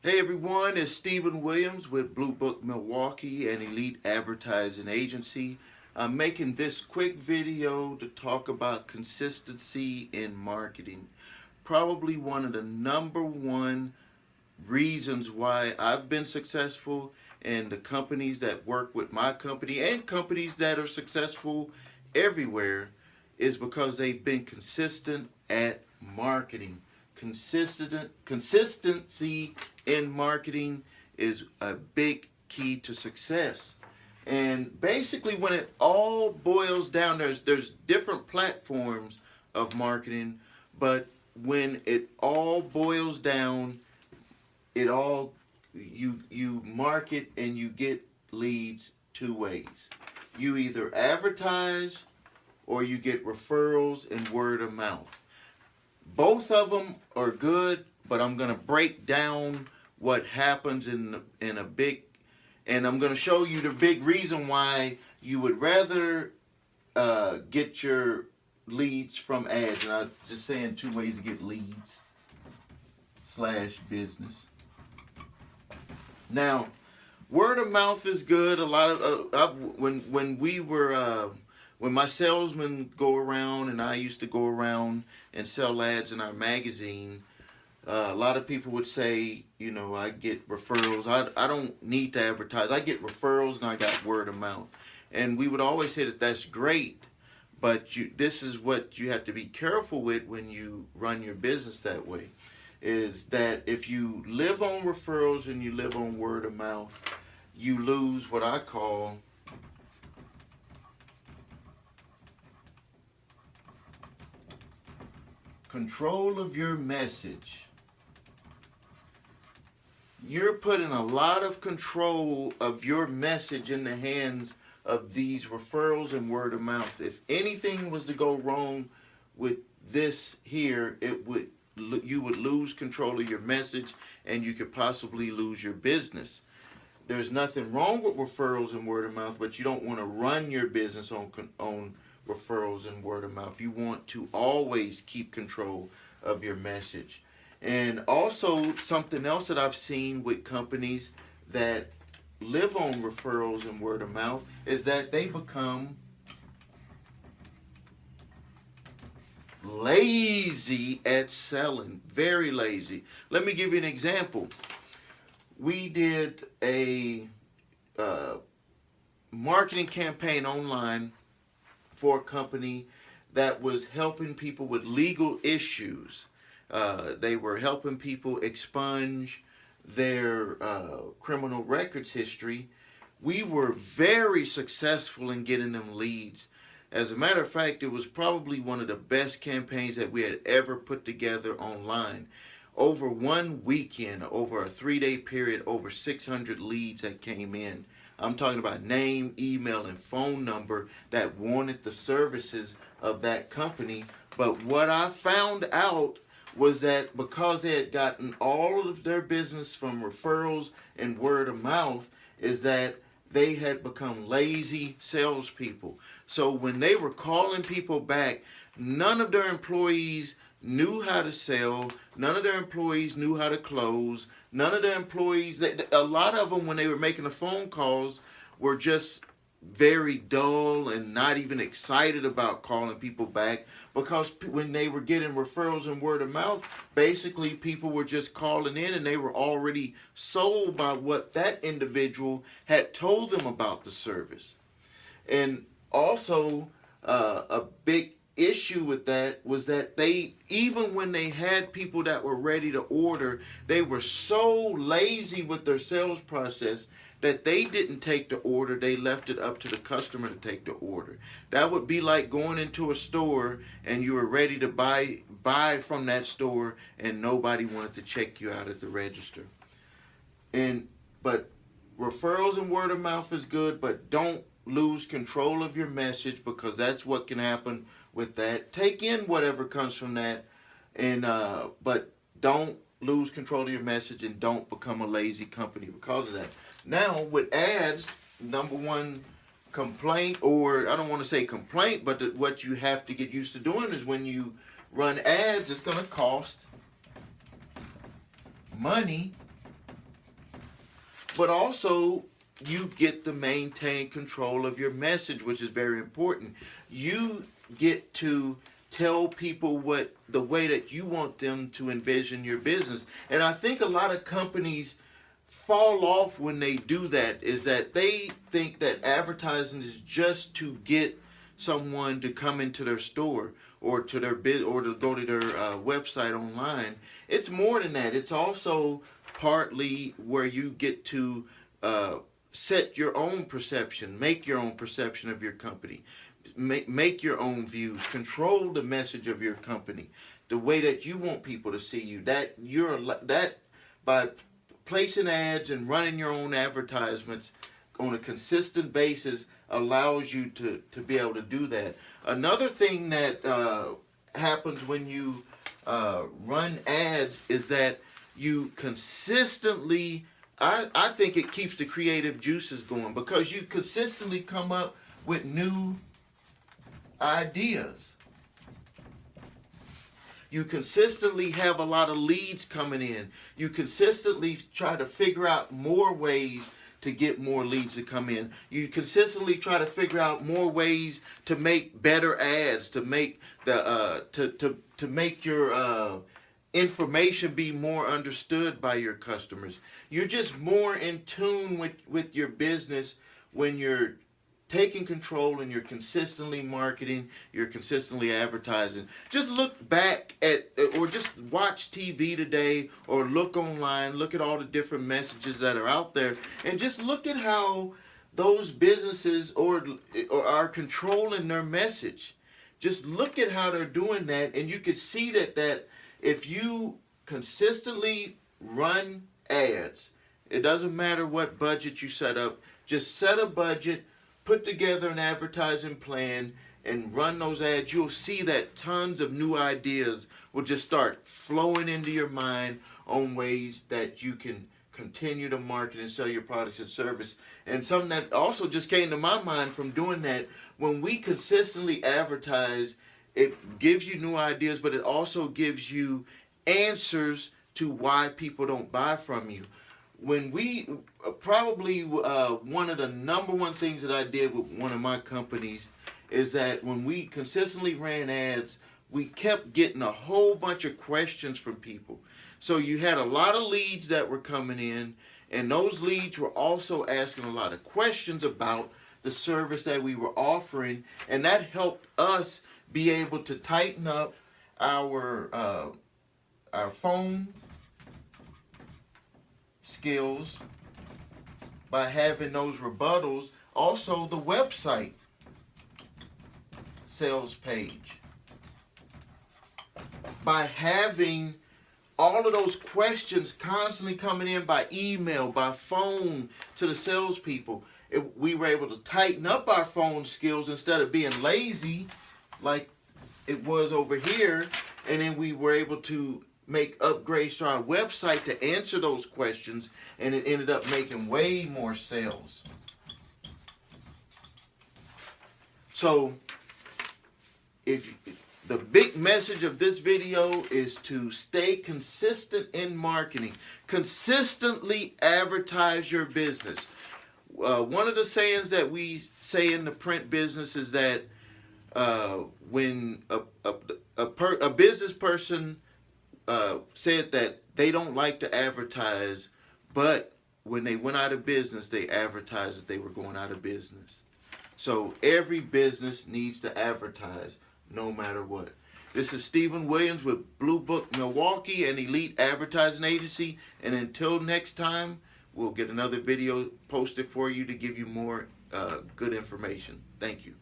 Hey everyone, it's Stephen Williams with Blue Book Milwaukee, an elite advertising agency. I'm making this quick video to talk about consistency in marketing. Probably one of the number one reasons why I've been successful, and the companies that work with my company and companies that are successful everywhere is because they've been consistent at marketing. Consistency in marketing is a big key to success. And basically, when it all boils down, there's different platforms of marketing, but when it all boils down, it all you market and you get leads two ways. You either advertise or you get referrals and word of mouth. Both of them are good, but I'm going to break down what happens in a big, and I'm going to show you the big reason why you would rather get your leads from ads. And I'm just saying two ways to get leads slash business. Now, word of mouth is good. A lot of when my salesmen go around, and I used to go around and sell ads in our magazine. A lot of people would say, I get referrals. I don't need to advertise. I get referrals and I got word of mouth. And we would always say that that's great, but this is what you have to be careful with when you run your business that way. Is that if you live on referrals and you live on word of mouth, you lose what I call control of your message. You're putting a lot of control of your message in the hands of these referrals and word of mouth. If anything was to go wrong with this here, you would lose control of your message, and you could possibly lose your business. There's nothing wrong with referrals and word of mouth, but you don't want to run your business on referrals and word of mouth. You want to always keep control of your message. And also, something else that I've seen with companies that live on referrals and word of mouth is that they become lazy at selling. Very lazy. Let me give you an example. We did a marketing campaign online for a company that was helping people with legal issues. They were helping people expunge their criminal records history. We were very successful in getting them leads. As a matter of fact, it was probably one of the best campaigns that we had ever put together online. Over one weekend, over a 3-day period, over 600 leads that came in. I'm talking about name, email, and phone number that wanted the services of that company. But what I found out was that because they had gotten all of their business from referrals and word of mouth, is that they had become lazy salespeople. So when they were calling people back, none of their employees knew how to sell. None of their employees knew how to close. None of their employees, a lot of them, when they were making the phone calls, were just very dull and not even excited about calling people back, because when they were getting referrals and word of mouth, basically people were just calling in and they were already sold by what that individual had told them about the service. And also, a big issue with that was that they, even when they had people that were ready to order, they were so lazy with their sales process that they didn't take the order. They left it up to the customer to take the order. That would be like going into a store and you were ready to buy from that store and nobody wanted to check you out at the register. But referrals and word of mouth is good, but don't lose control of your message, because that's what can happen with that. Take in whatever comes from that, and but don't lose control of your message, and don't become a lazy company because of that. Now with ads, number one complaint, or I don't want to say complaint, but what you have to get used to doing is when you run ads, it's going to cost money but also you get to maintain control of your message, which is very important. You get to tell people what the way that you want them to envision your business. And I think a lot of companies fall off when they do that, is that they think that advertising is just to get someone to come into their store or to their or to go to their website online. It's more than that. It's also partly where you get to set your own perception, make your own perception of your company, make your own views, control the message of your company, the way that you want people to see you. That by placing ads and running your own advertisements on a consistent basis allows you to be able to do that. Another thing that happens when you run ads is that you consistently, I think it keeps the creative juices going, because you consistently come up with new ideas. You consistently have a lot of leads coming in. You consistently try to figure out more ways to get more leads to come in. You consistently try to figure out more ways to make better ads, to make the to make your information be more understood by your customers. You're just more in tune with your business when you're taking control and you're consistently marketing, you're consistently advertising. Just look back at, or just watch TV today, or look online, look at all the different messages that are out there, and just look at how those businesses or are controlling their message. Just look at how they're doing that, and you can see that if you consistently run ads, it doesn't matter what budget you set up, just set a budget, put together an advertising plan, and run those ads, you'll see that tons of new ideas will just start flowing into your mind on ways that you can continue to market and sell your products and service. And something that also just came to my mind from doing that, when we consistently advertise, it gives you new ideas, but it also gives you answers to why people don't buy from you. When we probably one of the number one things that I did with one of my companies is that when we consistently ran ads, we kept getting a whole bunch of questions from people. So you had a lot of leads that were coming in, and those leads were also asking a lot of questions about the service that we were offering, and that helped us be able to tighten up our phone skills by having those rebuttals. Also, the website sales page, by having all of those questions constantly coming in by email, by phone to the salespeople, we were able to tighten up our phone skills instead of being lazy like it was over here, and then we were able to make upgrades to our website to answer those questions, and it ended up making way more sales. So the big message of this video is to stay consistent in marketing. Consistently advertise your business. One of the sayings that we say in the print business is that when a business person said that they don't like to advertise, but when they went out of business, they advertised that they were going out of business. So every business needs to advertise no matter what. This is Stephen Williams with Blue Book Milwaukee, an elite advertising agency. And until next time, we'll get another video posted for you to give you more good information. Thank you.